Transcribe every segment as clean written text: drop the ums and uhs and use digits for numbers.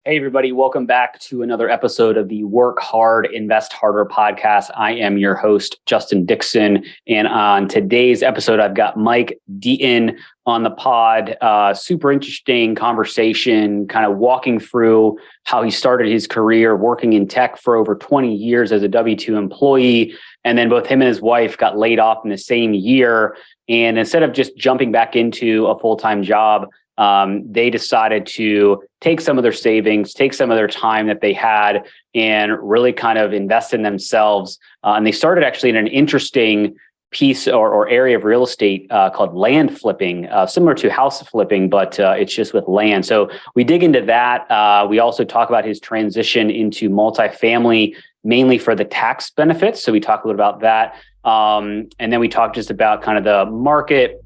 Hey, everybody. Welcome back to another episode of the Work Hard, Invest Harder podcast. I am your host, Justin Dixon. And on today's episode, I've got Mike Deaton on the pod. Super interesting conversation, kind of walking through how he started his career working in tech for over 20 years as a W-2 employee. And then both him and his wife got laid off in the same year. And instead of just jumping back into a full-time job, they decided to take some of their savings, take some of their time that they had, and really kind of invest in themselves. And they started actually in an interesting piece or area of real estate called land flipping, similar to house flipping, but it's just with land. So we dig into that. We also talk about his transition into multifamily, mainly for the tax benefits. So we talk a little about that. And then we talk just about kind of the market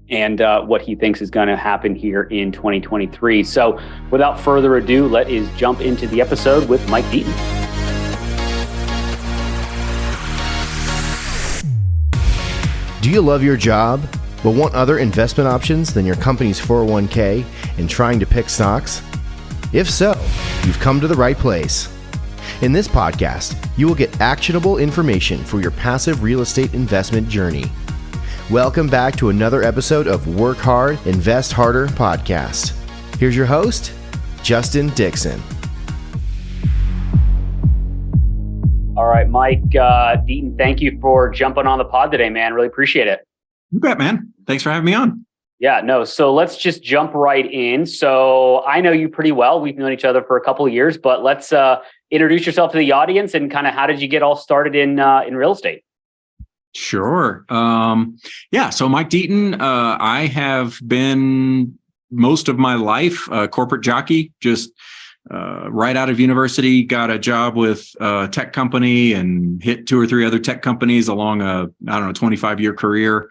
and what he thinks is going to happen here in 2023. So without further ado, let us jump into the episode with Mike Deaton. Do you love your job, but want other investment options than your company's 401k and trying to pick stocks? If so, you've come to the right place. In this podcast, you will get actionable information for your passive real estate investment journey. Welcome back to another episode of Work Hard, Invest Harder podcast. Here's your host, Justin Dixon. All right, Mike Deaton, thank you for jumping on the pod today, man. Really appreciate it. You bet, man. Thanks for having me on. Yeah, no. So let's just jump right in. So I know you pretty well. We've known each other for a couple of years, but let's introduce yourself to the audience and kind of how did you get all started in real estate? Sure. So Mike Deaton, I have been most of my life a corporate jockey, just right out of university, got a job with a tech company and hit 2 or 3 other tech companies along a 25-year career.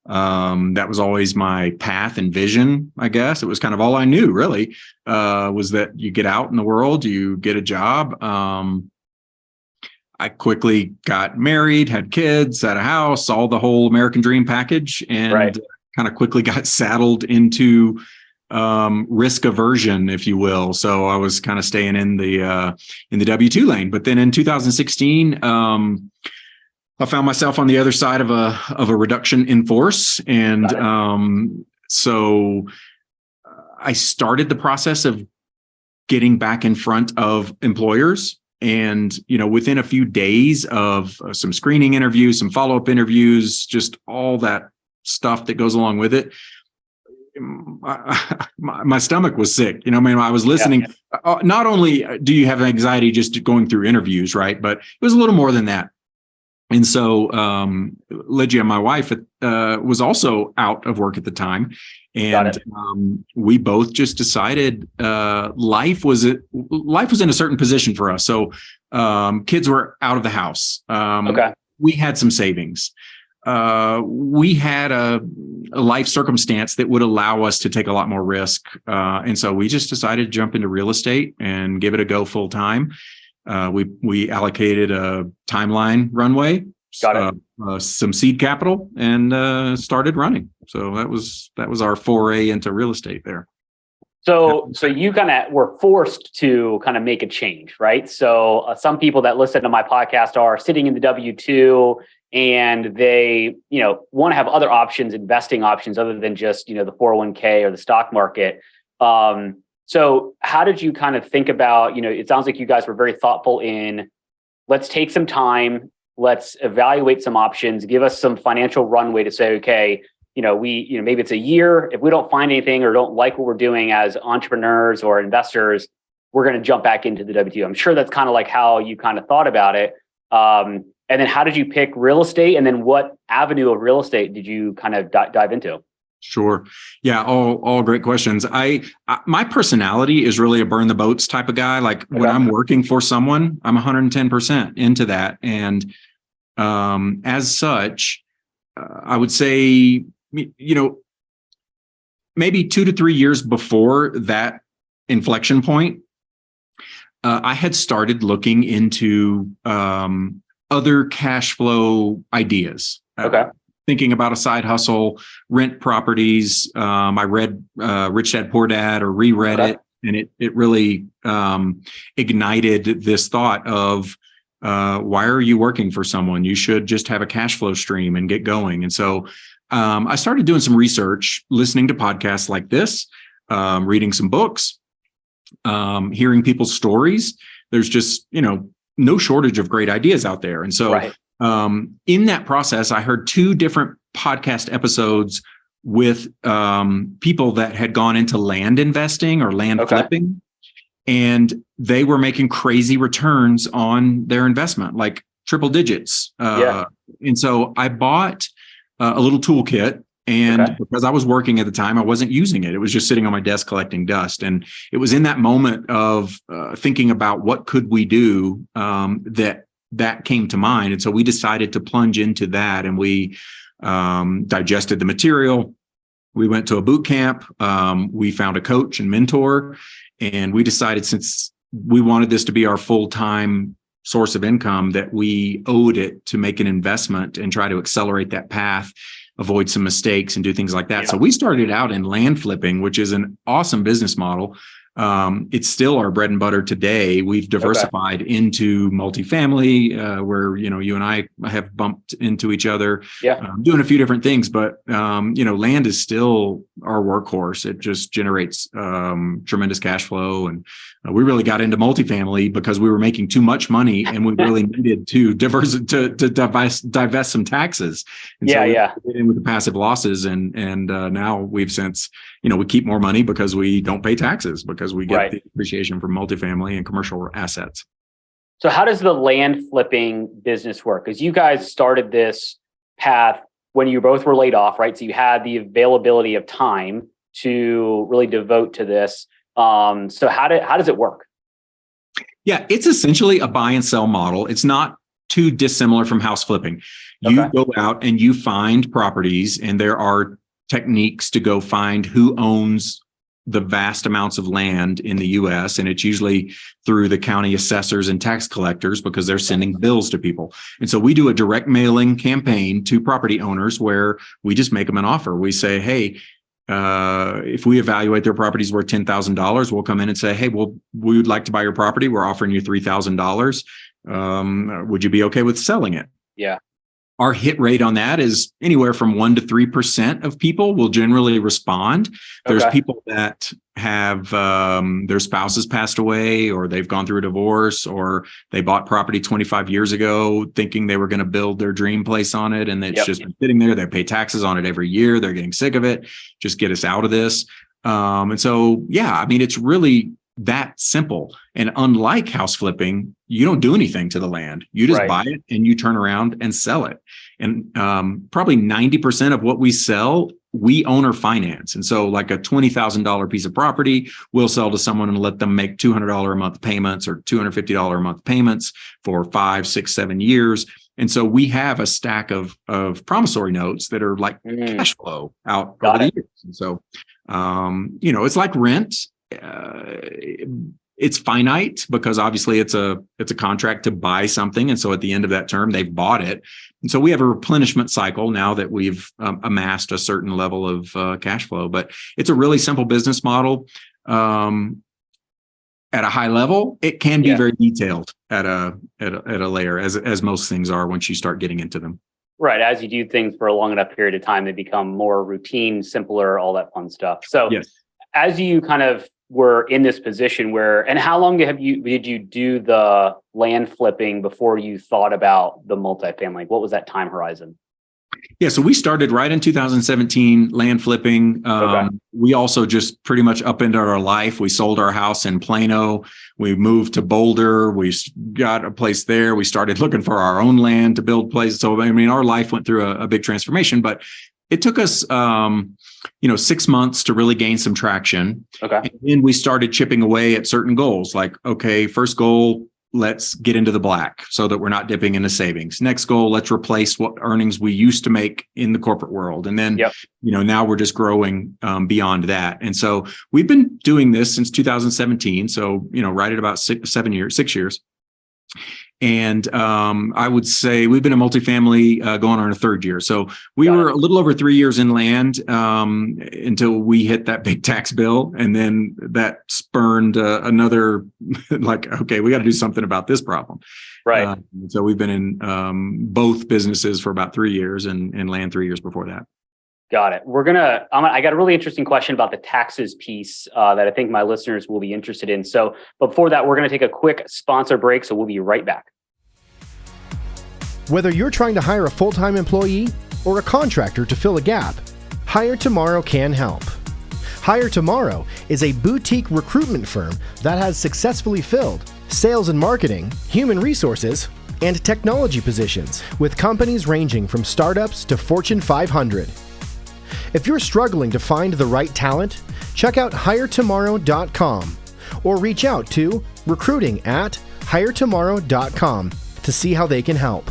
That was always my path and vision, I guess. It was kind of all I knew, really, was that you get out in the world, you get a job. I quickly got married, had kids, had a house, all the whole American dream package, and kind of quickly got saddled into risk aversion, if you will. So I was kind of staying in the W-2 lane. But then in 2016, I found myself on the other side of a reduction in force, and so I started the process of getting back in front of employers. And, within a few days of some screening interviews, some follow-up interviews, just all that stuff that goes along with it, my stomach was sick. I was listening. Yeah. Not only do you have anxiety just going through interviews, right? But it was a little more than that. And so Ligia, my wife, was also out of work at the time. And we both just decided life was in a certain position for us. So kids were out of the house. We had some savings. We had a life circumstance that would allow us to take a lot more risk. And so we just decided to jump into real estate and give it a go full time. We allocated a timeline runway, some seed capital, and started running. So that was our foray into real estate there. So you kind of were forced to kind of make a change, right? So some people that listen to my podcast are sitting in the W-2 and they, want to have other options, investing options other than just, the 401k or the stock market. So how did you kind of think about, it sounds like you guys were very thoughtful in, let's take some time, let's evaluate some options, give us some financial runway to say, okay, maybe it's a year. If we don't find anything or don't like what we're doing as entrepreneurs or investors, we're going to jump back into the W-2. I'm sure that's kind of like how you kind of thought about it. And then how did you pick real estate? And then what avenue of real estate did you kind of dive into? Sure. Yeah. All great questions. My personality is really a burn the boats type of guy. Like when I'm working for someone, I'm 110% into that. And as such, I would say, maybe 2 to 3 years before that inflection point, I had started looking into other cash flow ideas. Thinking about a side hustle, rent properties. I read Rich Dad, Poor Dad or reread it And it really ignited this thought of, why are you working for someone? You should just have a cash flow stream and get going. And so I started doing some research, listening to podcasts like this, reading some books, hearing people's stories. There's just, no shortage of great ideas out there. And so in that process, I heard 2 different podcast episodes with people that had gone into land investing or land flipping, and they were making crazy returns on their investment, like triple digits. And so I bought a little toolkit, and because I was working at the time, I wasn't using it. It was just sitting on my desk collecting dust. And it was in that moment of thinking about what could we do, that came to mind. And so we decided to plunge into that, and we digested the material. We went to a boot camp. We found a coach and mentor, and we decided, since we wanted this to be our full-time source of income, that we owed it to make an investment and try to accelerate that path, avoid some mistakes, and do things like that. So we started out in land flipping, which is an awesome business model. It's still our bread and butter today. We've diversified into multifamily, where, you and I have bumped into each other, doing a few different things, but, land is still our workhorse. It just generates, tremendous cash flow. And we really got into multifamily because we were making too much money, and we really needed to divest some taxes. And so we get in with the passive losses. And now we've since, we keep more money because we don't pay taxes, because we get the appreciation from multifamily and commercial assets. So how does the land flipping business work? Because you guys started this path when you both were laid off, right? So you had the availability of time to really devote to this. So how does it work? Yeah, it's essentially a buy and sell model. It's not too dissimilar from house flipping. You go out and you find properties, and there are techniques to go find who owns the vast amounts of land in the US. And it's usually through the county assessors and tax collectors, because they're sending bills to people. And so we do a direct mailing campaign to property owners where we just make them an offer. We say, hey, if we evaluate their properties worth $10,000, we'll come in and say, hey, well, we would like to buy your property. We're offering you $3,000. Would you be okay with selling it? Yeah. Our hit rate on that is anywhere from 1% to 3% of people will generally respond. There's people that have their spouses passed away, or they've gone through a divorce, or they bought property 25 years ago thinking they were going to build their dream place on it, and it's just been sitting there. They pay taxes on it every year. They're getting sick of it. Just get us out of this. And so, it's really that simple. And unlike house flipping, you don't do anything to the land. You just buy it and you turn around and sell it. And probably 90% of what we sell, we own or finance. And so like a $20,000 piece of property, we'll sell to someone and let them make $200 a month payments or $250 a month payments for 5, 6, 7 years. And so we have a stack of promissory notes that are like cash flow out over the years. And so, it's like rent. It's finite because obviously it's a contract to buy something. And so at the end of that term, they've bought it. And so we have a replenishment cycle now that we've amassed a certain level of cash flow. But it's a really simple business model. At a high level, it can be very detailed at a layer, as most things are once you start getting into them. Right. As you do things for a long enough period of time, they become more routine, simpler, all that fun stuff. So as you kind of were in this position and how long did you do the land flipping before you thought about the multifamily? What was that time horizon? Yeah, so we started right in 2017, land flipping. We also just pretty much upended our life. We sold our house in Plano. We moved to Boulder. We got a place there. We started looking for our own land to build places. So, our life went through a big transformation, but it took us, 6 months to really gain some traction. And then we started chipping away at certain goals. Like, first goal, let's get into the black so that we're not dipping into savings. Next goal, let's replace what earnings we used to make in the corporate world. And then, now we're just growing beyond that. And so we've been doing this since 2017. So, right at about 6 years. And I would say we've been in multifamily going on our third year. So we were a little over 3 years in land until we hit that big tax bill. And then that spurned another, like, okay, we got to do something about this problem. Right. So we've been in both businesses for about 3 years and land 3 years before that. Got it. I got a really interesting question about the taxes piece that I think my listeners will be interested in. So before that, we're going to take a quick sponsor break. So we'll be right back. Whether you're trying to hire a full-time employee or a contractor to fill a gap, Hire Tomorrow can help. Hire Tomorrow is a boutique recruitment firm that has successfully filled sales and marketing, human resources, and technology positions with companies ranging from startups to Fortune 500. If you're struggling to find the right talent, check out hiretomorrow.com or reach out to recruiting@hiretomorrow.com to see how they can help.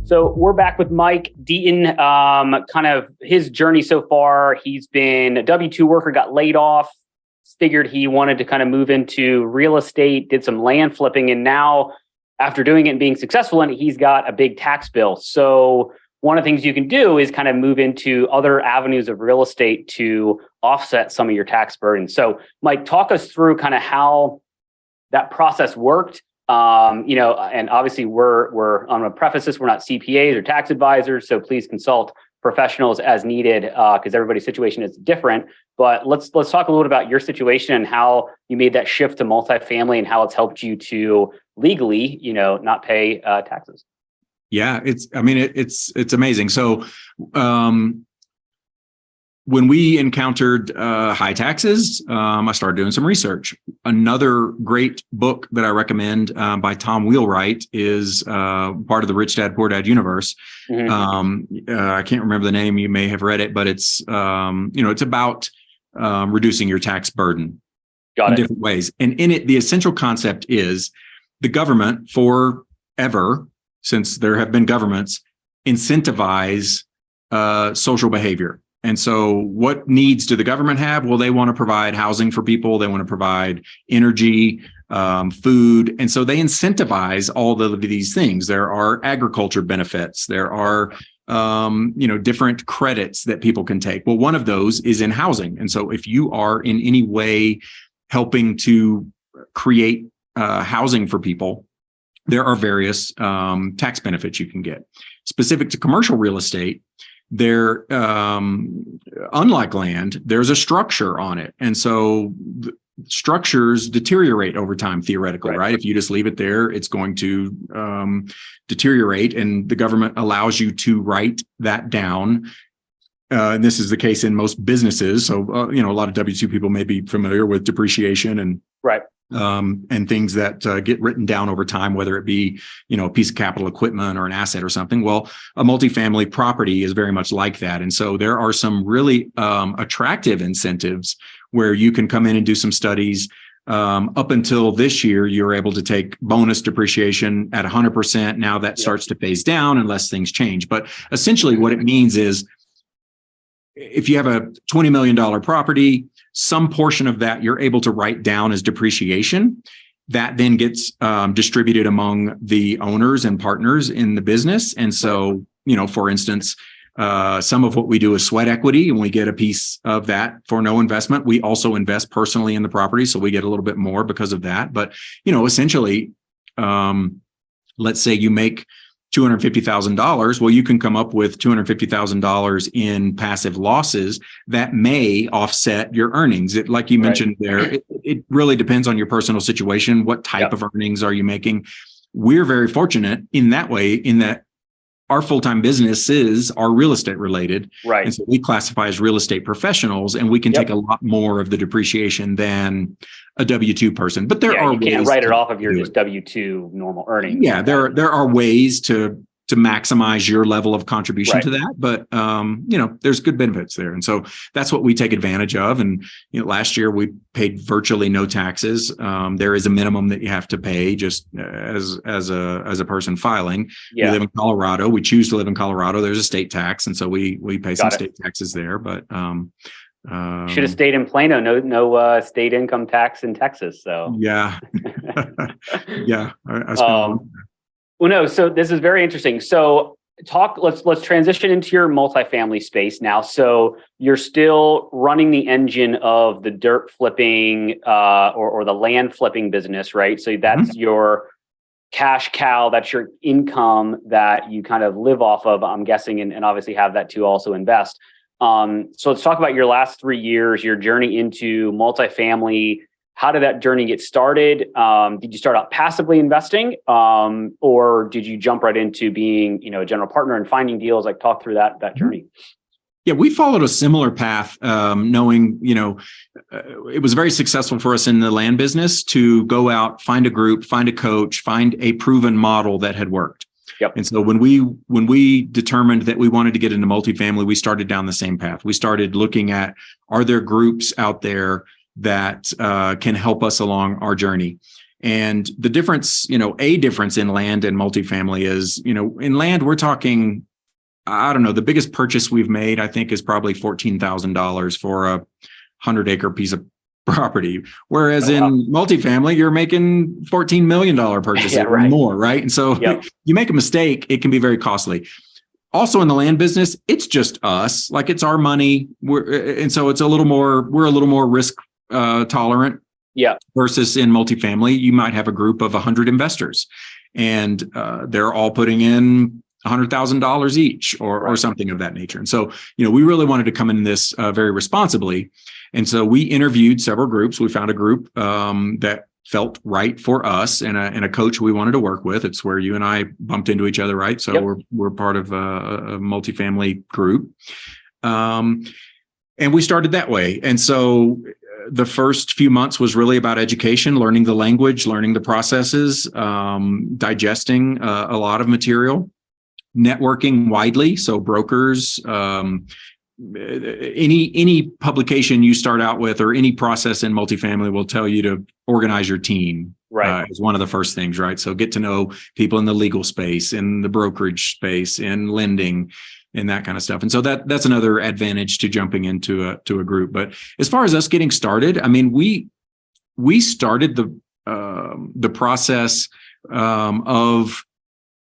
So we're back with Mike Deaton, kind of his journey so far. He's been a W-2 worker, got laid off, figured he wanted to kind of move into real estate, did some land flipping, and now after doing it and being successful in it, he's got a big tax bill. So one of the things you can do is kind of move into other avenues of real estate to offset some of your tax burden. So Mike, talk us through kind of how that process worked. And obviously we're I'm going to preface this, we're not CPAs or tax advisors, so please consult professionals as needed because everybody's situation is different. But let's talk a little bit about your situation and how you made that shift to multifamily and how it's helped you to legally, not pay taxes. Yeah, it's amazing. So when we encountered high taxes, I started doing some research. Another great book that I recommend by Tom Wheelwright is part of the Rich Dad, Poor Dad universe. Mm-hmm. I can't remember the name. You may have read it, but it's it's about reducing your tax burden in different ways. And in it, the essential concept is the government forever, since there have been governments, incentivize social behavior. And so what needs do the government have? Well, they want to provide housing for people. They want to provide energy, food. And so they incentivize all of these things. There are agriculture benefits. There are, different credits that people can take. Well, one of those is in housing. And so if you are in any way helping to create housing for people, there are various tax benefits you can get. Specific to commercial real estate, there, unlike land, there's a structure on it. And so structures deteriorate over time, theoretically, right? If you just leave it there, it's going to deteriorate, and the government allows you to write that down. And this is the case in most businesses. So, a lot of W-2 people may be familiar with depreciation and and things that get written down over time, whether it be, a piece of capital equipment or an asset or something. Well, a multifamily property is very much like that. And so there are some really attractive incentives where you can come in and do some studies. Up until this year, you're able to take bonus depreciation at 100%. Now that starts to phase down unless things change. But essentially what it means is if you have a $20 million property, some portion of that you're able to write down as depreciation. That then gets distributed among the owners and partners in the business. And so, for instance, some of what we do is sweat equity, and we get a piece of that for no investment. We also invest personally in the property, so we get a little bit more because of that. But, essentially, let's say you make $250,000. Well, you can come up with $250,000 in passive losses that may offset your earnings. Like you mentioned there, it really depends on your personal situation. What type of earnings are you making? We're very fortunate in that way, in that our full-time businesses are real estate related. Right. And so we classify as real estate professionals, and we can take a lot more of the depreciation than a W-2 person. But there are you can't write it off of your just W-2 normal earnings. Yeah, there are ways to maximize your level of contribution to that. But there's good benefits there. And so that's what we take advantage of. And last year we paid virtually no taxes. There is a minimum that you have to pay just as a person filing. We live in Colorado. We choose to live in Colorado. There's a state tax. And so we pay some state taxes there. But Should have stayed in Plano. No state income tax in Texas. So yeah, yeah. I spent a long time. Well, no. So this is very interesting. So let's transition into your multifamily space now. So you're still running the engine of the dirt flipping or the land flipping business, right? So that's your cash cow, that's your income that you kind of live off of, I'm guessing, and obviously have that to also invest. So let's talk about your last 3 years, your journey into multifamily. How did that journey get started? Did you start out passively investing, or did you jump right into being, a general partner and finding deals? Like, talk through that journey. Yeah, we followed a similar path, knowing, it was very successful for us in the land business to go out, find a group, find a coach, find a proven model that had worked. Yep. And so when we determined that we wanted to get into multifamily, we started down the same path. We started looking at, are there groups out there that can help us along our journey? And the difference, a difference in land and multifamily is, in land, we're talking, I don't know, the biggest purchase we've made, I think, is probably $14,000 for a 100-acre piece of property. Whereas in multifamily, you're making $14 million purchases or more, right? And so you make a mistake, it can be very costly. Also in the land business, it's just us, like it's our money. And so we're a little more risk tolerant. Yeah. Versus in multifamily, you might have a group of 100 investors and they're all putting in $100,000 each or something of that nature. And so, we really wanted to come in this very responsibly. And so we interviewed several groups. We found a group that felt right for us and a coach we wanted to work with. It's where you and I bumped into each other, right? So we're part of a multifamily group. And we started that way. And so the first few months was really about education, learning the language, learning the processes, digesting a lot of material, networking widely. So brokers, any publication you start out with or any process in multifamily will tell you to organize your team. Right. Is one of the first things, right? So get to know people in the legal space, in the brokerage space, in lending, and that kind of stuff. And so that's another advantage to jumping into a group. But as far as us getting started, I mean, we started the process of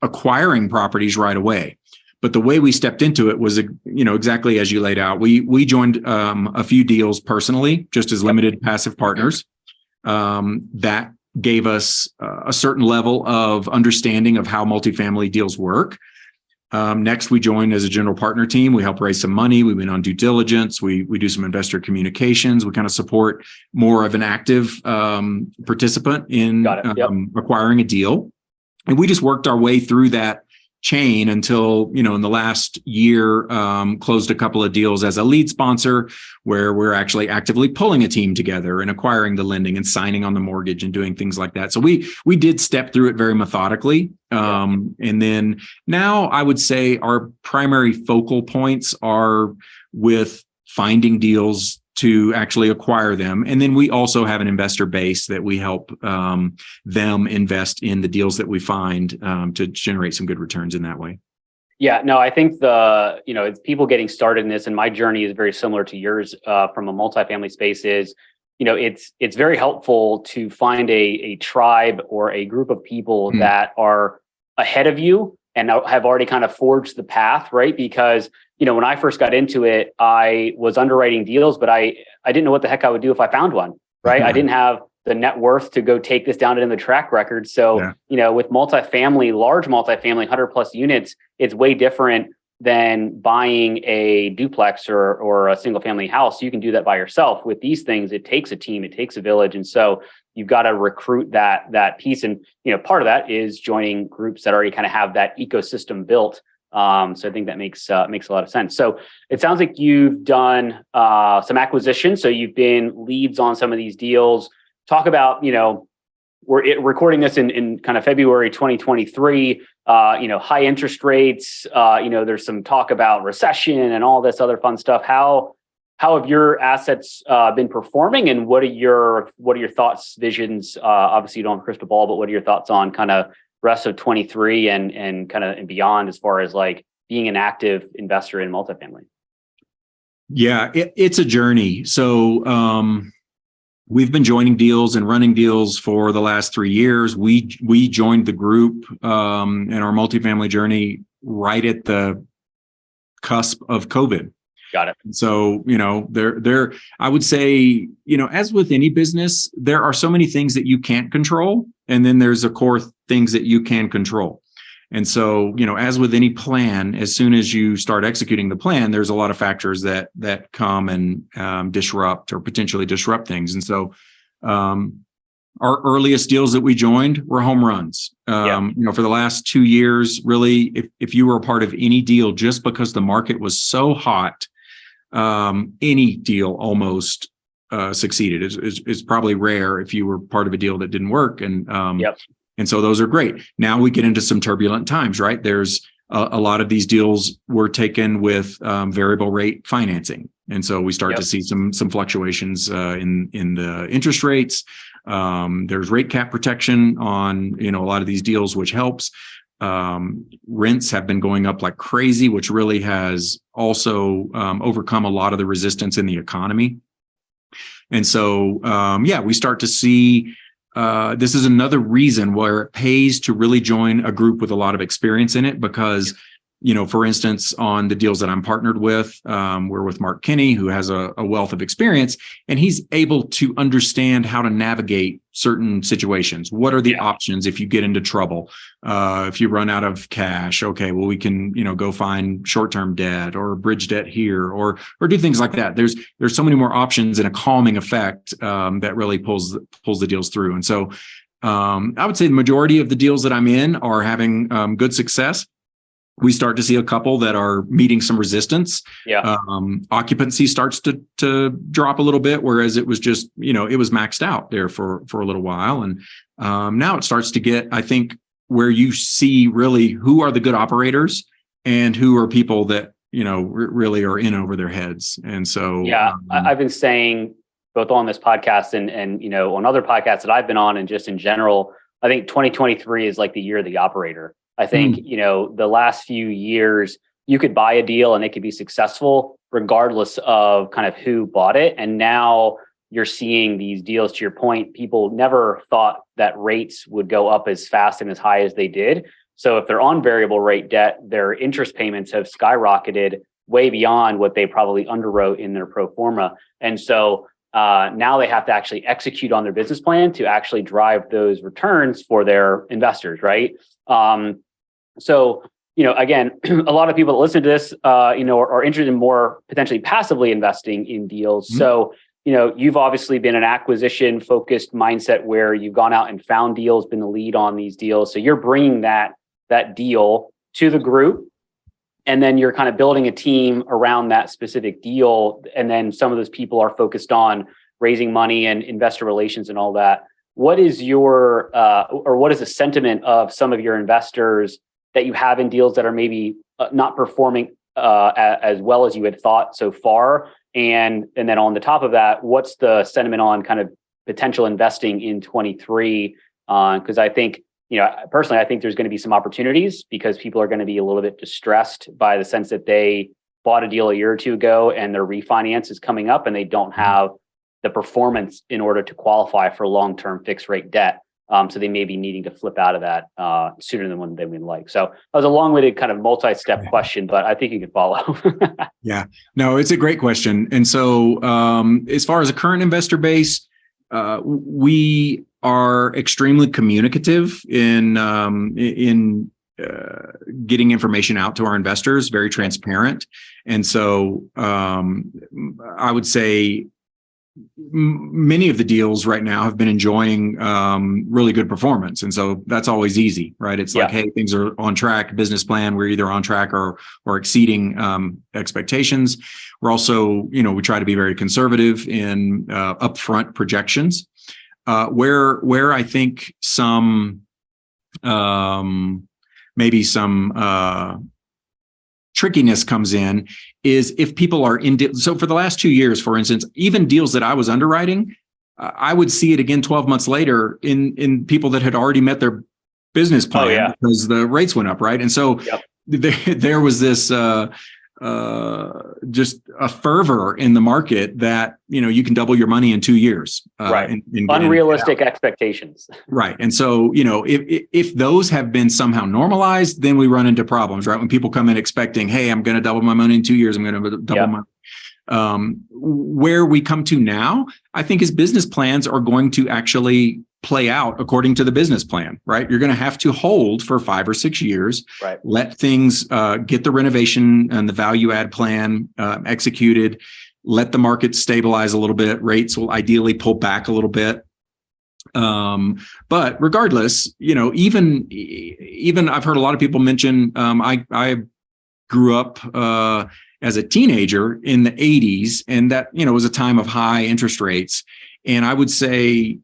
acquiring properties right away. But the way we stepped into it was, exactly as you laid out. We joined a few deals personally, just as limited passive partners. That gave us a certain level of understanding of how multifamily deals work. Next, we joined as a general partner team. We help raise some money. We went on due diligence. We do some investor communications. We kind of support more of an active participant in acquiring a deal. And we just worked our way through that chain until, in the last year, closed a couple of deals as a lead sponsor where we're actually actively pulling a team together and acquiring the lending and signing on the mortgage and doing things like that. So we did step through it very methodically. And then now I would say our primary focal points are with finding deals to actually acquire them. And then we also have an investor base that we help them invest in the deals that we find to generate some good returns in that way. Yeah, no, I think it's people getting started in this, and my journey is very similar to yours from a multifamily space is, it's very helpful to find a tribe or a group of people that are ahead of you and have already kind of forged the path, right? Because when I first got into it, I was underwriting deals, but I didn't know what the heck I would do if I found one, right? I didn't have the net worth to go take this down in the track record. So, with multifamily, large multifamily, 100 plus units, it's way different than buying a duplex or a single family house. You can do that by yourself. With these things, it takes a team, it takes a village. And so you've got to recruit that piece. And, part of that is joining groups that already kind of have that ecosystem built. So I think that makes a lot of sense. So it sounds like you've done some acquisitions. So you've been leads on some of these deals. Talk about, we're recording this in kind of February 2023. High interest rates. There's some talk about recession and all this other fun stuff. How have your assets been performing, and what are your thoughts, visions? Obviously, you don't have a crystal ball, but what are your thoughts on kind of rest of 23 and kind of and beyond as far as like being an active investor in multifamily? Yeah, it's a journey. So we've been joining deals and running deals for the last 3 years. We joined the group in our multifamily journey right at the cusp of COVID. Got it. So, I would say, as with any business, there are so many things that you can't control. And then there's a core things that you can control. And so, as with any plan, as soon as you start executing the plan, there's a lot of factors that come and disrupt or potentially disrupt things. And so, our earliest deals that we joined were home runs. For the last 2 years, really, if you were a part of any deal, just because the market was so hot, any deal almost succeeded. It's probably rare if you were part of a deal that didn't work. And so those are great. Now we get into some turbulent times, right? There's a lot of these deals were taken with variable rate financing. And so we start to see some fluctuations in the interest rates. There's rate cap protection on, a lot of these deals, which helps. Rents have been going up like crazy, which really has also overcome a lot of the resistance in the economy. And so, we start to see this is another reason where it pays to really join a group with a lot of experience in it, because, for instance, on the deals that I'm partnered with, we're with Mark Kinney, who has a wealth of experience, and he's able to understand how to navigate certain situations. What are the options if you get into trouble? If you run out of cash, okay, well, we can, go find short-term debt or bridge debt here, or do things like that. There's so many more options and a calming effect that really pulls the deals through. And so I would say the majority of the deals that I'm in are having good success. We start to see a couple that are meeting some resistance. Occupancy starts to drop a little bit, whereas it was just, it was maxed out there for a little while. And now it starts to get, I think, where you see really who are the good operators and who are people that, really are in over their heads. And so, I've been saying both on this podcast and, on other podcasts that I've been on, and just in general, I think 2023 is like the year of the operator. I think, the last few years, you could buy a deal and it could be successful regardless of kind of who bought it. And now you're seeing these deals, to your point, people never thought that rates would go up as fast and as high as they did. So if they're on variable rate debt, their interest payments have skyrocketed way beyond what they probably underwrote in their pro forma. And so now they have to actually execute on their business plan to actually drive those returns for their investors, right? So, again, a lot of people that listen to this, are interested in more potentially passively investing in deals. Mm-hmm. So, you've obviously been an acquisition focused mindset where you've gone out and found deals, been the lead on these deals. So you're bringing that deal to the group, and then you're kind of building a team around that specific deal. And then some of those people are focused on raising money and investor relations and all that. What is your, what is the sentiment of some of your investors that you have in deals that are maybe not performing as well as you had thought so far? And then on the top of that, what's the sentiment on kind of potential investing in 23? Because I think, personally, I think there's going to be some opportunities because people are going to be a little bit distressed by the sense that they bought a deal a year or two ago and their refinance is coming up and they don't have the performance in order to qualify for long-term fixed rate debt. So they may be needing to flip out of that sooner than they would like. So that was a long-winded kind of multi-step question, but I think you can follow. Yeah, no, it's a great question. And so as far as a current investor base, we are extremely communicative in getting information out to our investors, very transparent. And so I would say many of the deals right now have been enjoying really good performance. And so that's always easy, right? It's like, hey, things are on track, business plan. We're either on track or exceeding expectations. We're also, we try to be very conservative in upfront projections. Where I think some maybe some trickiness comes in is if people are in. So for the last 2 years, for instance, even deals that I was underwriting, I would see it again 12 months later in people that had already met their business plan because the rates went up, right? And so there was this just a fervor in the market that, you can double your money in 2 years. Right. Unrealistic expectations. Right. And so, if those have been somehow normalized, then we run into problems, right? When people come in expecting, hey, I'm going to double my money in 2 years, I'm going to double my where we come to now, I think is business plans are going to actually play out according to the business plan, right? You're going to have to hold for 5 or 6 years, right? Let things get the renovation and the value add plan executed, let the market stabilize a little bit. Rates will ideally pull back a little bit. But regardless, even I've heard a lot of people mention, I grew up as a teenager in the 80s, and that, was a time of high interest rates. And I would say,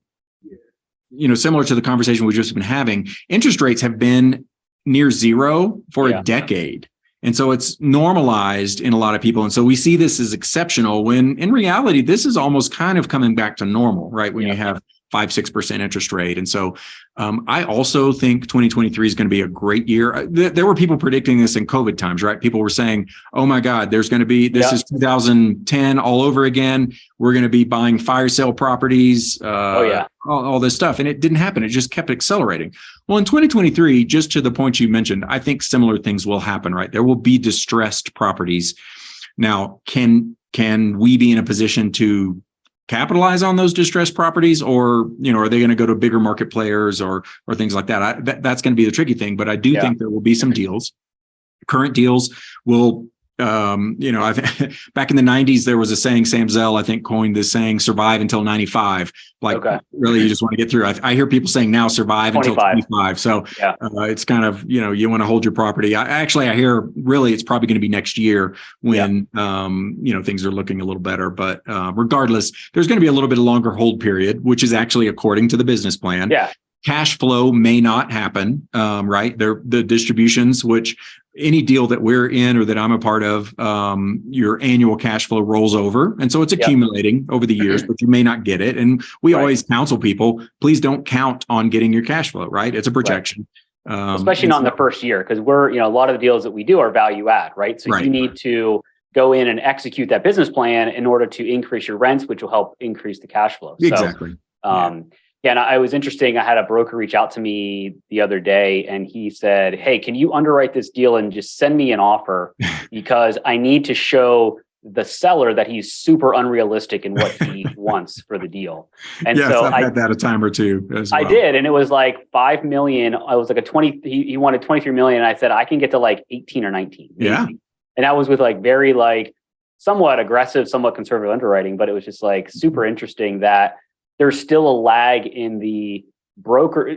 similar to the conversation we've just been having, interest rates have been near zero for a decade. And so it's normalized in a lot of people. And so we see this as exceptional when in reality, this is almost kind of coming back to normal, right? When you have 5-6% interest rate. And so I also think 2023 is going to be a great year. There were people predicting this in COVID times, right? People were saying, oh my God, there's going to be, this is 2010 all over again. We're going to be buying fire sale properties, all this stuff. And it didn't happen. It just kept accelerating. Well, in 2023, just to the point you mentioned, I think similar things will happen, right? There will be distressed properties. Now, can we be in a position to capitalize on those distressed properties, or are they going to go to bigger market players or things like that? That's going to be the tricky thing. But I do think there will be some deals. Current deals will, I think back in the 90s there was a saying, Sam Zell I think coined this saying, survive until 95. Really, you just want to get through. I hear people saying now survive 25. Until 25. So it's kind of, you want to hold your property. I hear really it's probably going to be next year when, things are looking a little better. But regardless, there's going to be a little bit of longer hold period, which is actually according to the business plan. Cash flow may not happen, right? The distributions, which any deal that we're in or that I'm a part of, your annual cash flow rolls over. And so it's accumulating over the years, but you may not get it. And we always counsel people, please don't count on getting your cash flow, right? It's a projection. Especially not in the first year, because we're, a lot of the deals that we do are value add, right? So you need to go in and execute that business plan in order to increase your rents, which will help increase the cash flow. Exactly. And it was interesting. I had a broker reach out to me the other day and he said, hey, can you underwrite this deal and just send me an offer? Because I need to show the seller that he's super unrealistic in what he wants for the deal. And so I've had that a time or two as well. I did. And it was like 5 million. I was like he wanted 23 million. And I said, I can get to like 18 or 19. Maybe. Yeah. And that was with very somewhat aggressive, somewhat conservative underwriting, but it was just super interesting that there's still a lag in the broker.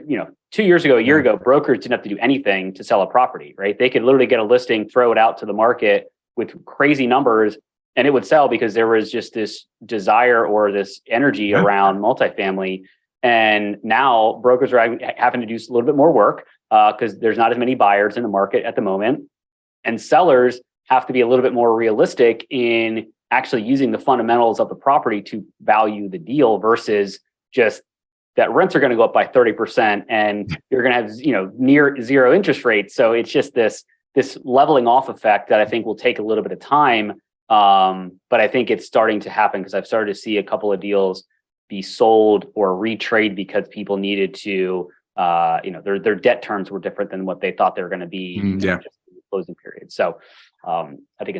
2 years ago, a year ago, brokers didn't have to do anything to sell a property, right? They could literally get a listing, throw it out to the market with crazy numbers, and it would sell because there was just this desire or this energy around multifamily. And now brokers are having to do a little bit more work because there's not as many buyers in the market at the moment. And sellers have to be a little bit more realistic in actually using the fundamentals of the property to value the deal versus just that rents are going to go up by 30% and you're going to have, near zero interest rates. So it's just this leveling off effect that I think will take a little bit of time. But I think it's starting to happen because I've started to see a couple of deals be sold or retrade because people needed to, their debt terms were different than what they thought they were going to be just in the closing period. So I think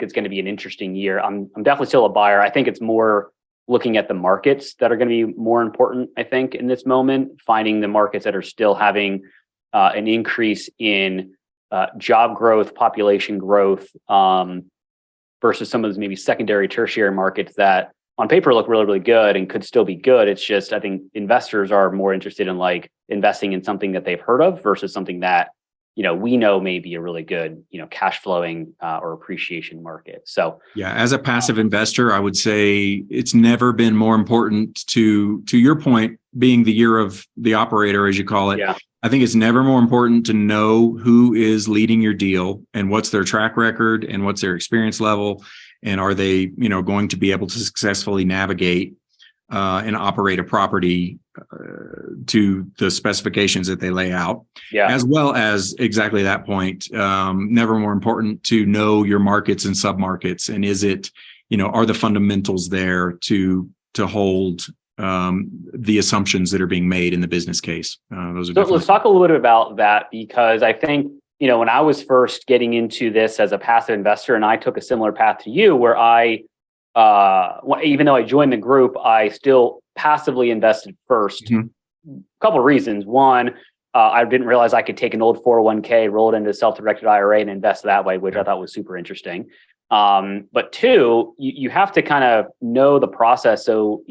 it's going to be an interesting year. I'm definitely still a buyer. I think it's more looking at the markets that are going to be more important, I think, in this moment, finding the markets that are still having an increase in job growth, population growth, versus some of those maybe secondary, tertiary markets that on paper look really, really good and could still be good. It's just, I think investors are more interested in investing in something that they've heard of versus something that we know may be a really good, cash flowing or appreciation market. So as a passive investor, I would say it's never been more important to your point, being the year of the operator, as you call it. Yeah. I think it's never more important to know who is leading your deal and what's their track record and what's their experience level. And are they, going to be able to successfully navigate and operate a property to the specifications that they lay out, as well as exactly that point. Never more important to know your markets and submarkets, and is it, are the fundamentals there to hold the assumptions that are being made in the business case. Those are. So let's talk a little bit about that, because I think when I was first getting into this as a passive investor, and I took a similar path to you, where I even though I joined the group, I still passively invested first. A couple of reasons. One, I didn't realize I could take an old 401k, roll it into a self-directed IRA and invest that way, which I thought was super interesting. But two, you have to kind of know the process. So,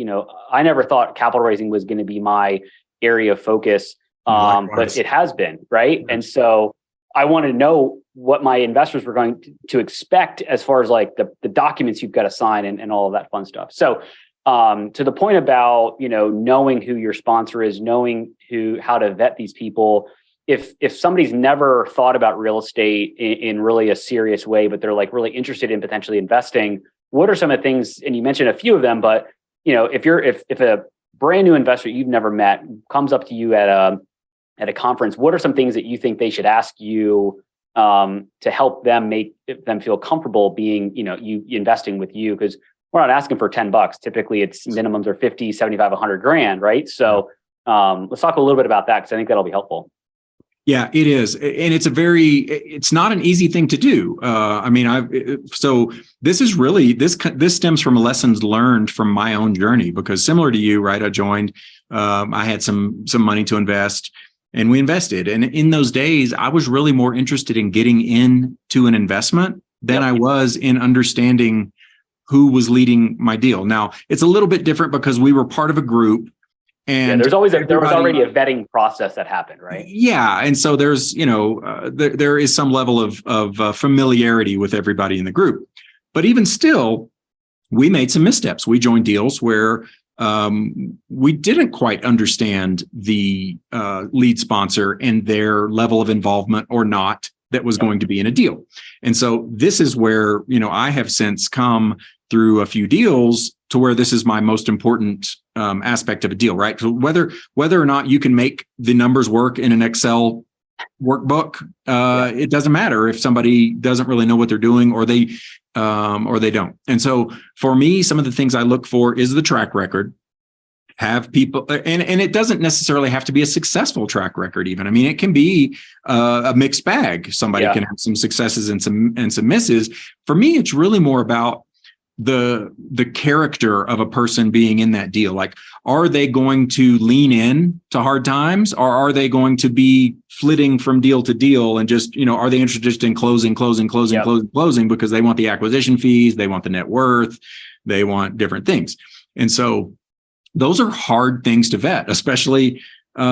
I never thought capital raising was going to be my area of focus, but it has been, right? And so I wanted to know what my investors were going to expect as far as like the documents you've got to sign and all of that fun stuff. So to the point about, knowing who your sponsor is, knowing how to vet these people, if somebody's never thought about real estate in really a serious way, but they're like really interested in potentially investing, what are some of the things, and you mentioned a few of them, but if a brand new investor you've never met comes up to you at a conference, what are some things that you think they should ask you to help them make them feel comfortable being, you investing with you? Because we're not asking for $10. Typically it's minimums are 50, 75, 100 grand, right? So let's talk a little bit about that, because I think that'll be helpful. Yeah, it is. And it's not an easy thing to do. So this is really, this stems from lessons learned from my own journey, because similar to you, right? I joined, I had some money to invest, and we invested. And in those days, I was really more interested in getting into an investment than I was in understanding who was leading my deal. Now, it's a little bit different because we were part of a group. And there was already a vetting process that happened, right? Yeah. And so there's, there is some level of familiarity with everybody in the group. But even still, we made some missteps. We joined deals where we didn't quite understand the lead sponsor and their level of involvement or not that was going to be in a deal. And so this is where, I have since come through a few deals to where this is my most important aspect of a deal, right? So whether or not you can make the numbers work in an Excel workbook, it doesn't matter if somebody doesn't really know what they're doing or they don't. And so for me, some of the things I look for is the track record. Have people, and it doesn't necessarily have to be a successful track record even. I mean, it can be a mixed bag. Somebody can have some successes and some misses. For me, it's really more about the character of a person being in that deal. Like, are they going to lean in to hard times, or are they going to be flitting from deal to deal and just, are they interested in closing because they want the acquisition fees, they want the net worth, they want different things. And so those are hard things to vet, especially as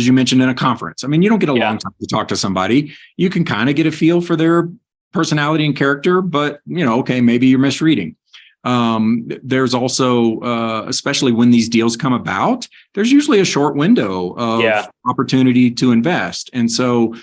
you mentioned in a conference. I mean, you don't get a long time to talk to somebody. You can kind of get a feel for their personality and character, but okay, maybe you're misreading. There's also, especially when these deals come about, there's usually a short window of opportunity to invest. And so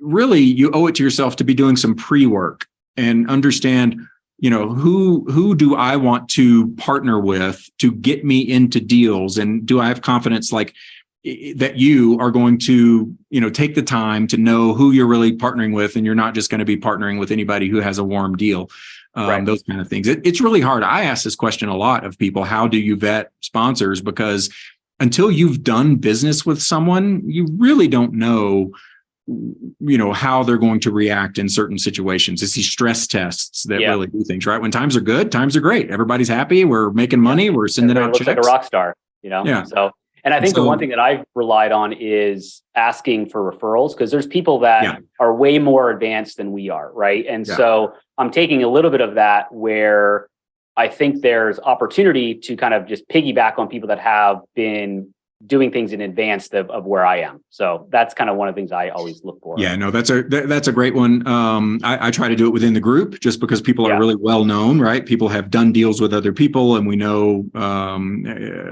really you owe it to yourself to be doing some pre-work and understand, who do I want to partner with to get me into deals? And do I have confidence that you are going to, take the time to know who you're really partnering with, and you're not just going to be partnering with anybody who has a warm deal, those kind of things. It's really hard. I ask this question a lot of people. How do you vet sponsors? Because until you've done business with someone, you really don't know, how they're going to react in certain situations. It's these stress tests that really do things, right? When times are good, times are great. Everybody's happy. We're making money. We're sending out checks. Like a rock star, Yeah. So. And I think the one thing that I've relied on is asking for referrals, because there's people that are way more advanced than we are, right? And so I'm taking a little bit of that where I think there's opportunity to kind of just piggyback on people that have been doing things in advance of where I am. So that's kind of one of the things I always look for. Yeah, no, that's a great one. I try to do it within the group just because people are really well known, right? People have done deals with other people, and we know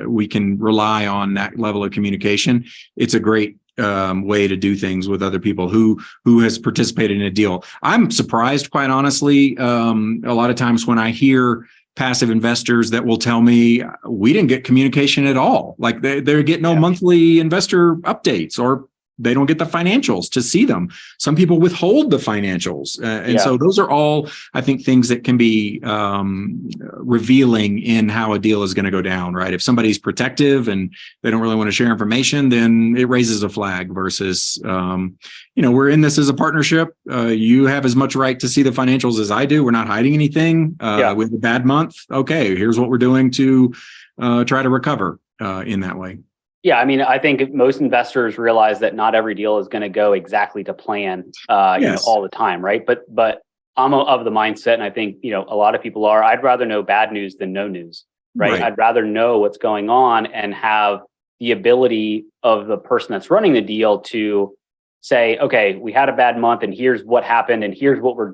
we can rely on that level of communication. It's a great way to do things with other people who has participated in a deal. I'm surprised, quite honestly, a lot of times when I hear passive investors that will tell me we didn't get communication at all. Like they get no monthly investor updates, or they don't get the financials to see them. Some people withhold the financials. So those are all, I think, things that can be revealing in how a deal is going to go down, right? If somebody's protective and they don't really want to share information, then it raises a flag versus, we're in this as a partnership. You have as much right to see the financials as I do. We're not hiding anything. We have a bad month. Okay, here's what we're doing to try to recover in that way. Yeah, I mean, I think most investors realize that not every deal is going to go exactly to plan, all the time, right? But I'm of the mindset, and I think a lot of people are. I'd rather know bad news than no news, right? I'd rather know what's going on and have the ability of the person that's running the deal to say, okay, we had a bad month, and here's what happened, and here's what we're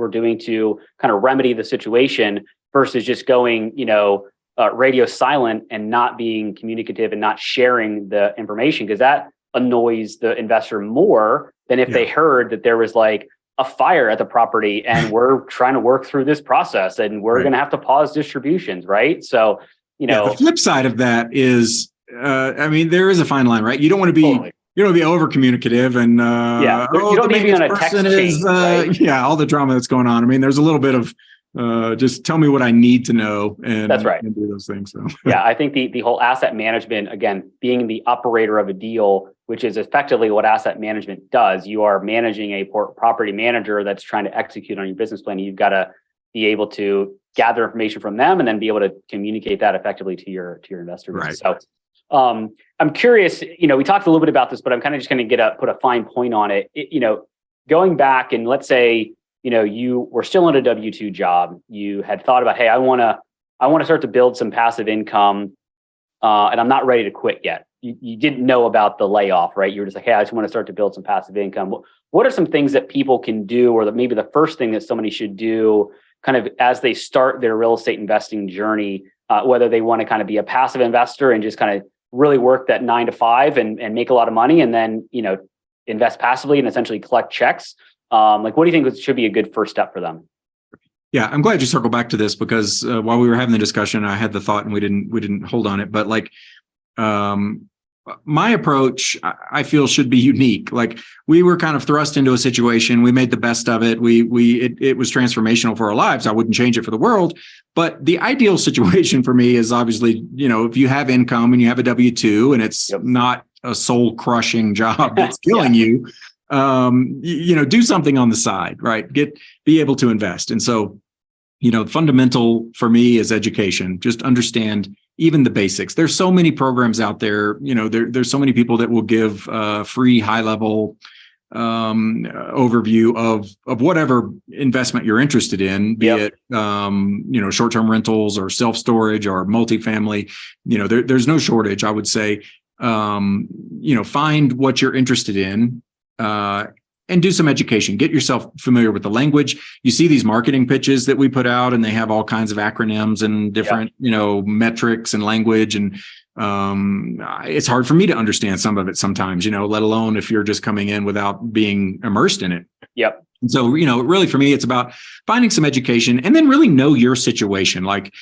doing to kind of remedy the situation, versus just going, radio silent and not being communicative and not sharing the information, because that annoys the investor more than if they heard that there was like a fire at the property and we're trying to work through this process and we're going to have to pause distributions, right? So, the flip side of that is, there is a fine line, right? You don't want to be You don't want to be over communicative and you don't need to be on a text chain, right? All the drama that's going on. I mean, there's a little bit of just tell me what I need to know, and that's right. And do those things. So. I think the whole asset management, again, being the operator of a deal, which is effectively what asset management does. You are managing a property manager that's trying to execute on your business plan. You've got to be able to gather information from them and then be able to communicate that effectively to your investor base. Right. So I'm curious, we talked a little bit about this, but I'm kind of just going to put a fine point on it. Going back, and let's say, you were still in a W-2 job. You had thought about, hey, I want to start to build some passive income, and I'm not ready to quit yet. You didn't know about the layoff, right? You were just like, hey, I just want to start to build some passive income. What are some things that people can do, or maybe the first thing that somebody should do kind of as they start their real estate investing journey, whether they want to kind of be a passive investor and just kind of really work that 9 to 5 and make a lot of money, and then, invest passively and essentially collect checks? What do you think should be a good first step for them? Yeah, I'm glad you circled back to this, because while we were having the discussion, I had the thought and we didn't hold on it. But my approach, I feel, should be unique. Like, we were kind of thrust into a situation. We made the best of it. It was transformational for our lives. I wouldn't change it for the world. But the ideal situation for me is obviously, if you have income and you have a W-2 and it's not a soul crushing job that's killing you, do something on the side, right? Be able to invest. And so, fundamental for me is education. Just understand even the basics. There's so many programs out there. There's so many people that will give free high level overview of whatever investment you're interested in, be it short-term rentals or self-storage or multifamily. There's no shortage, I would say. Find what you're interested in. And do some education. Get yourself familiar with the language. You see these marketing pitches that we put out, and they have all kinds of acronyms and different, metrics and language. And it's hard for me to understand some of it sometimes, let alone if you're just coming in without being immersed in it. Yep. And so, really for me, it's about finding some education and then really know your situation. Like,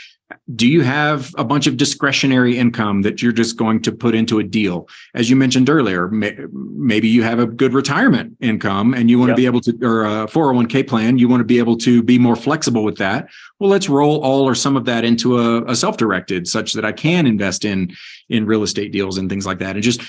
do you have a bunch of discretionary income that you're just going to put into a deal? As you mentioned earlier, maybe you have a good retirement income and you want to be able to, or a 401k plan, you want to be able to be more flexible with that. Well, let's roll all or some of that into a self-directed, such that I can invest in real estate deals and things like that. And just,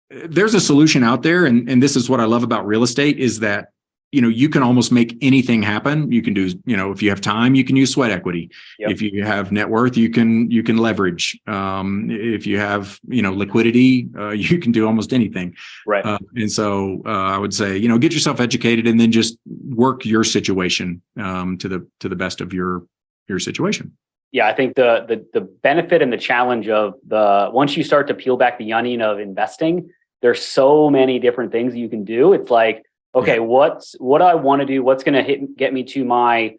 there's a solution out there. And this is what I love about real estate, is that you can almost make anything happen. You can do, if you have time, you can use sweat equity. Yep. If you have net worth, you can leverage. If you have, liquidity, you can do almost anything. Right. And so I would say, get yourself educated and then just work your situation to the best of your situation. Yeah, I think the benefit and the challenge of once you start to peel back the onion of investing, there's so many different things you can do. It's like, okay, what I want to do, what's going to get me to my,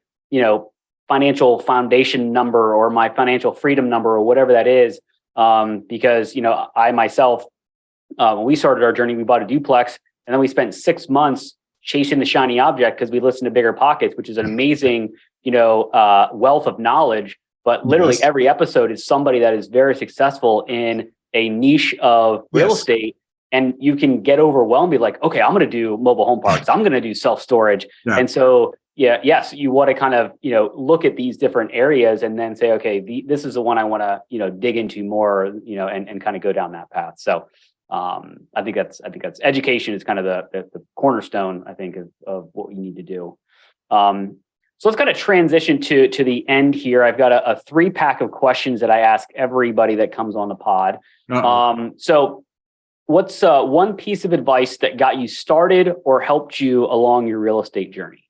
financial foundation number or my financial freedom number or whatever that is. Because, I myself, when we started our journey, we bought a duplex, and then we spent 6 months chasing the shiny object because we listened to Bigger Pockets, which is an amazing, wealth of knowledge, but literally every episode is somebody that is very successful in a niche of real estate. And you can get overwhelmed, be like, okay, I'm going to do mobile home parks. I'm going to do self-storage. And so, you want to kind of, look at these different areas and then say, okay, this is the one I want to, dig into more, and kind of go down that path. So I think that's education is kind of the cornerstone, I think, of what we need to do. So let's kind of transition to the end here. I've got a 3-pack of questions that I ask everybody that comes on the pod. So what's one piece of advice that got you started or helped you along your real estate journey?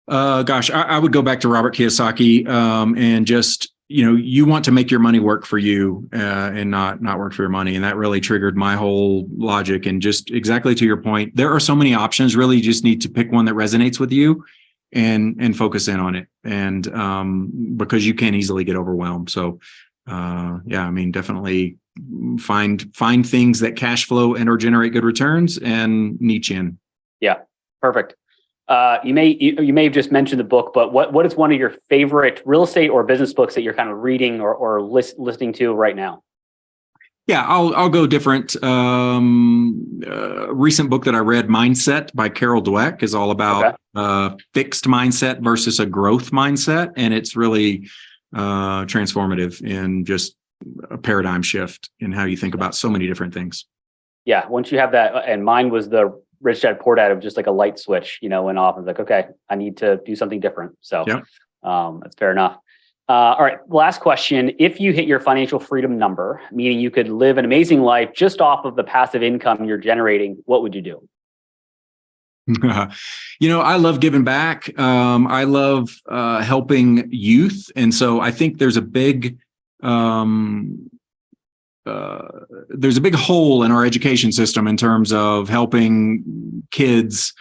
I would go back to Robert Kiyosaki, and just, you want to make your money work for you, and not work for your money. And that really triggered my whole logic. And just exactly to your point, there are so many options. Really, you just need to pick one that resonates with you and focus in on it. And because you can easily get overwhelmed. So definitely find things that cash flow and or generate good returns and niche in. Yeah, perfect. You may have just mentioned the book, but what is one of your favorite real estate or business books that you're kind of reading or listening to right now? Yeah, I'll go different. Recent book that I read, Mindset by Carol Dweck, is all about fixed mindset versus a growth mindset, and it's really transformative in just a paradigm shift in how you think about so many different things. Yeah, once you have that, and mine was the Rich Dad Poor Dad of just like a light switch, went off. I was like, okay, I need to do something different. So that's fair enough. All right, last question. If you hit your financial freedom number, meaning you could live an amazing life just off of the passive income you're generating, what would you do? I love giving back. I love helping youth. And so I think there's a big hole in our education system in terms of helping kids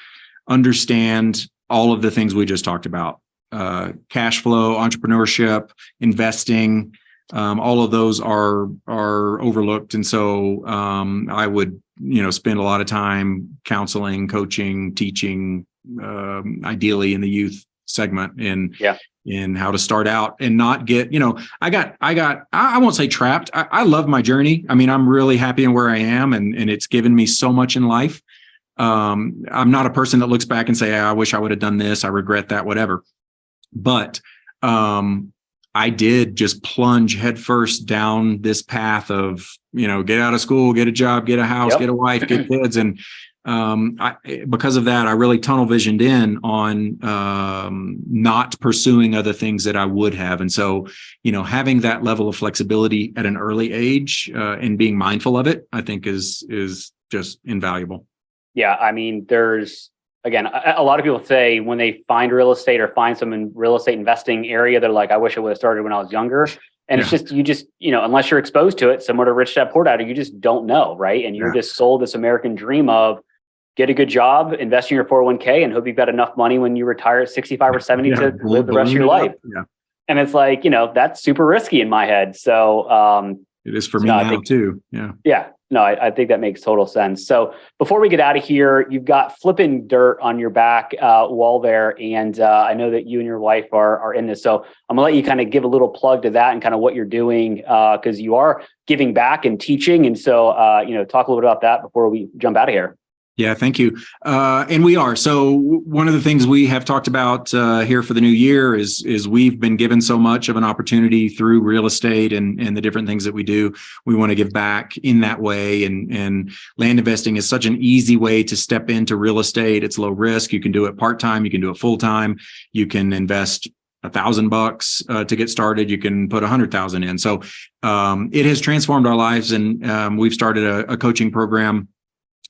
understand all of the things we just talked about. Cash flow, entrepreneurship, investing, all of those are overlooked. And so I would, spend a lot of time counseling, coaching, teaching, ideally in the youth segment in how to start out and not get, I won't say trapped. I love my journey. I mean, I'm really happy in where I am, and it's given me so much in life. I'm not a person that looks back and say, I wish I would have done this. I regret that, whatever. But I did just plunge headfirst down this path of, get out of school, get a job, get a house, get a wife, get kids. And because of that, I really tunnel visioned in on not pursuing other things that I would have. And so, having that level of flexibility at an early age and being mindful of it, I think is just invaluable. Yeah. I mean, again, a lot of people say when they find real estate or find some in real estate investing area, they're like, I wish I would have started when I was younger. And it's just, unless you're exposed to it, similar to Rich Dad Poor Dad, you just don't know. Right. And you're just sold this American dream of get a good job, invest in your 401k, and hope you've got enough money when you retire at 65 or 70 to live the rest of your life. Yeah. And it's like, that's super risky in my head. So it is for me now too. Yeah. Yeah. No, I think that makes total sense. So before we get out of here, you've got flipping dirt on your back wall there. And I know that you and your wife are in this. So I'm gonna let you kind of give a little plug to that and kind of what you're doing, because you are giving back and teaching. And so, talk a little bit about that before we jump out of here. Yeah, thank you. And we are. So one of the things we have talked about here for the new year is we've been given so much of an opportunity through real estate and the different things that we do. We want to give back in that way. And land investing is such an easy way to step into real estate. It's low risk. You can do it part-time. You can do it full-time. You can invest $1,000 to get started. You can put 100,000 in. So it has transformed our lives. And we've started a coaching program.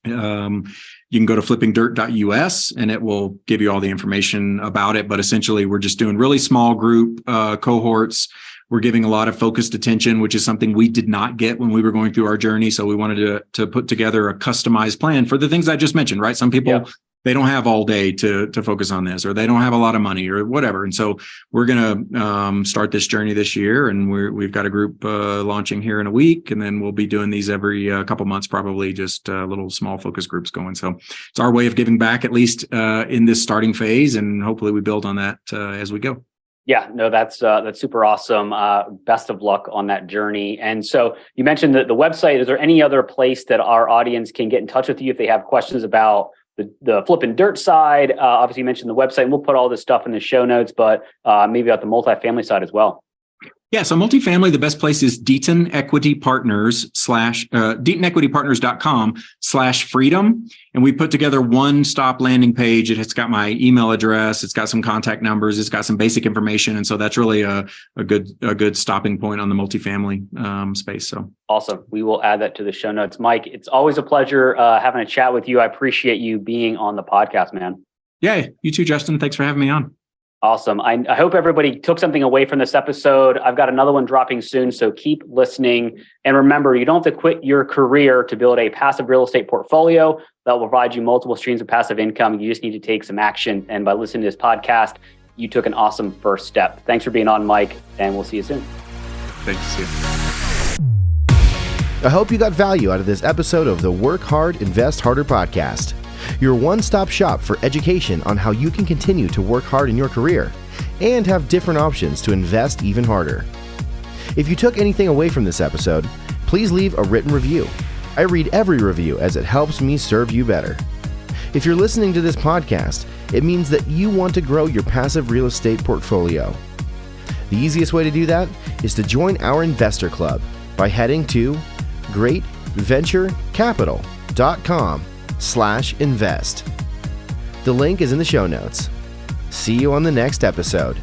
You can go to flippingdirt.us and it will give you all the information about it. But essentially, we're just doing really small group cohorts. We're giving a lot of focused attention, which is something we did not get when we were going through our journey. So we wanted to put together a customized plan for the things I just mentioned, right? Some people they don't have all day to focus on this, or they don't have a lot of money or whatever. And so we're going to start this journey this year, and we've got a group launching here in a week, and then we'll be doing these every couple months, probably just little small focus groups going. So it's our way of giving back, at least in this starting phase, and hopefully we build on that as we go. Yeah, no, that's super awesome. Best of luck on that journey. And so you mentioned the website. Is there any other place that our audience can get in touch with you if they have questions about the flipping dirt side? Obviously, you mentioned the website, and we'll put all this stuff in the show notes, but maybe about the multifamily side as well. Yeah, so multifamily, the best place is Deaton Equity Partners DeatonEquityPartners.com/freedom. And we put together one-stop landing page. It's got my email address. It's got some contact numbers. It's got some basic information. And so that's really a good stopping point on the multifamily space. So awesome. We will add that to the show notes. Mike, it's always a pleasure having a chat with you. I appreciate you being on the podcast, man. Yeah, you too, Justin. Thanks for having me on. Awesome. I hope everybody took something away from this episode. I've got another one dropping soon, so keep listening. And remember, you don't have to quit your career to build a passive real estate portfolio that will provide you multiple streams of passive income. You just need to take some action. And by listening to this podcast, you took an awesome first step. Thanks for being on, Mike, and we'll see you soon. Thanks. See you. I hope you got value out of this episode of the Work Hard, Invest Harder podcast. Your one-stop shop for education on how you can continue to work hard in your career and have different options to invest even harder. If you took anything away from this episode, please leave a written review. I read every review as it helps me serve you better. If you're listening to this podcast, it means that you want to grow your passive real estate portfolio. The easiest way to do that is to join our investor club by heading to greatventurecapital.com/invest. The link is in the show notes. See you on the next episode.